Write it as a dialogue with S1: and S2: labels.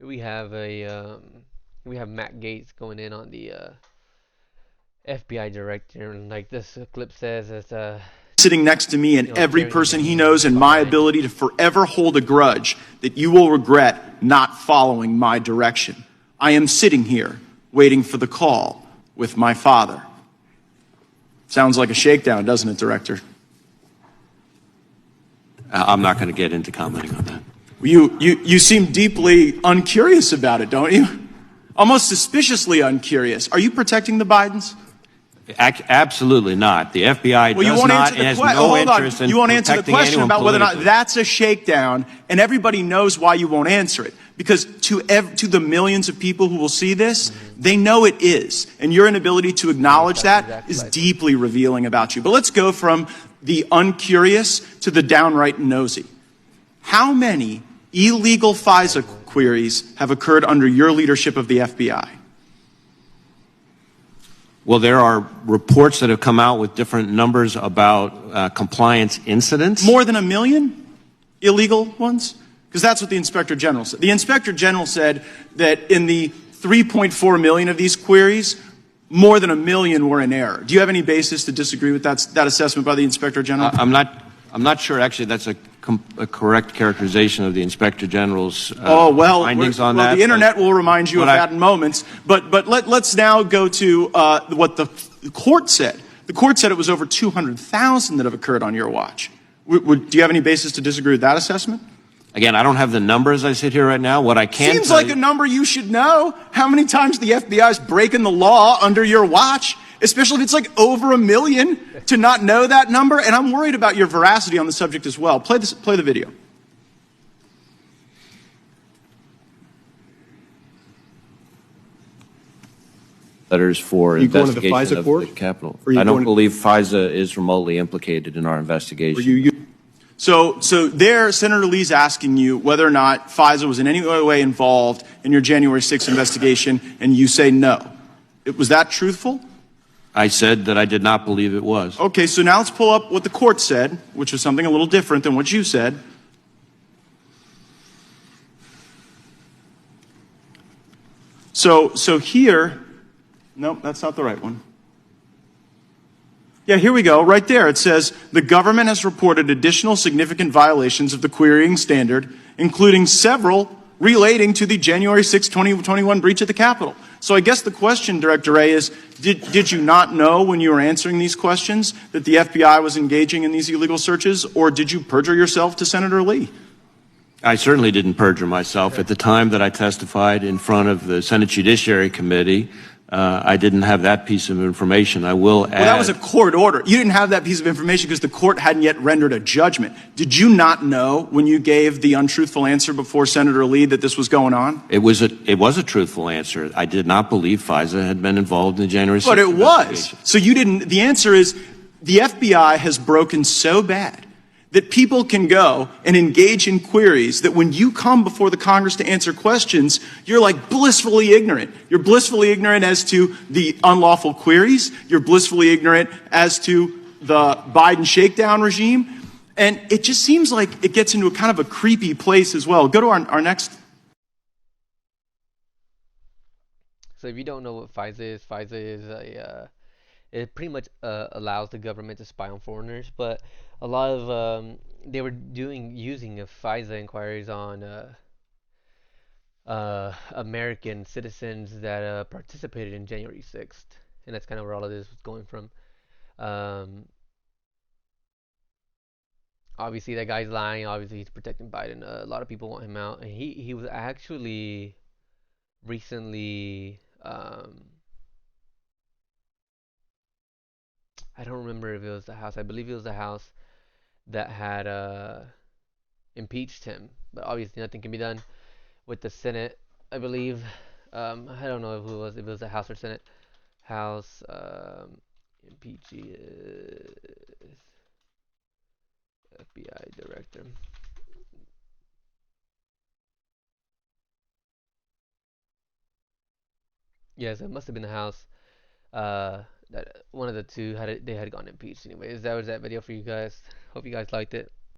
S1: we have a we have Matt Gaetz going in on the FBI director, and like this clip says, it's
S2: sitting next to me and every
S1: carrying the
S2: person he
S1: heat
S2: knows, and my
S1: behind.
S2: ability to forever hold a grudge that you will regret not following my direction. I am sitting here waiting for the call with my father. Sounds like a shakedown, doesn't it, Director?
S3: I'm not going to get into commenting on that.
S2: You seem deeply uncurious about it, don't you? Almost suspiciously uncurious. Are you protecting the Bidens?
S3: Absolutely not. The FBI
S2: Well, you
S3: does
S2: won't
S3: not
S2: answer
S3: and
S2: the
S3: has
S2: question.
S3: no
S2: Hold on.
S3: interest in
S2: You won't answer the
S3: protecting
S2: question
S3: anyone
S2: about whether or not
S3: politically.
S2: that's a shakedown, and everybody knows why you won't answer it. Because to the millions of people who will see this, they know it is. And your inability to acknowledge that
S1: exactly
S2: is
S1: right.
S2: deeply revealing about you. But let's go from the uncurious to the downright nosy. How many illegal FISA queries have occurred under your leadership of the FBI?
S3: Well, there are reports that have come out with different numbers about compliance incidents.
S2: More than 1 million illegal ones? Because that's what the Inspector General said. The Inspector General said that in the 3.4 million of these queries, more than 1 million were in error. Do you have any basis to disagree with that assessment by the Inspector General?
S3: I'm not sure actually that's a correct characterization of the Inspector General's findings on that.
S2: The internet will remind you of that in moments. But let's now go to what the court said. The court said it was over 200,000 that have occurred on your watch. Do you have any basis to disagree with that assessment?
S3: Again, I don't have the number as I sit here right now. What I can
S2: Seems
S3: tell
S2: like
S3: you,
S2: a number you should know. How many times the FBI is breaking the law under your watch? Especially if it's like over 1 million, to not know that number. And I'm worried about your veracity on the subject as well. Play the video.
S3: letters for
S4: you going to the
S3: investigation
S4: FISA
S3: of
S4: court?
S3: the Capitol.
S4: Or you
S3: I don't
S4: going-
S3: believe FISA is remotely implicated in our investigation.
S2: So there, Senator Lee's asking you whether or not FISA was in any way involved in your January 6th investigation, and you say no. Was that truthful?
S3: I said that I did not believe it was.
S2: Okay, so now let's pull up what the court said, which was something a little different than what you said. So here, nope, that's not the right one. Yeah, here we go. Right there, it says, the government has reported additional significant violations of the querying standard, including several relating to the January 6, 2021 breach of the Capitol. So I guess the question, Director Wray, is did you not know when you were answering these questions that the FBI was engaging in these illegal searches, or did you perjure yourself to Senator Lee?
S3: I certainly didn't perjure myself. At the time that I testified in front of the Senate Judiciary Committee, I didn't have that piece of information. I will add...
S2: Well, that was a court order. You didn't have that piece of information because the court hadn't yet rendered a judgment. Did you not know when you gave the untruthful answer before Senator Lee that this was going on?
S3: It was a truthful answer. I did not believe FISA had been involved in the January 6th
S2: But it was.
S3: investigation.
S2: So you didn't. The answer is the FBI has broken so bad that people can go and engage in queries that when you come before the Congress to answer questions, you're like blissfully ignorant. You're blissfully ignorant as to the unlawful queries. You're blissfully ignorant as to the Biden shakedown regime. And it just seems like it gets into a kind of a creepy place as well. Go to our next.
S1: So if you don't know what FISA is it pretty much allows the government to spy on foreigners, but a lot of they were using FISA inquiries on American citizens that participated in January 6th, and that's kind of where all of this was going from. Um, Obviously, that guy's lying. Obviously, he's protecting Biden. A lot of people want him out, and he was actually recently. I don't remember if it was the House. I believe it was the House that had impeached him, but obviously nothing can be done with the Senate. I believe. I don't know if it was the House or Senate. House impeaches FBI director. Yes, it must have been the House. That one of the two they had gone impeached. Anyways, that was that video for you guys. Hope you guys liked it.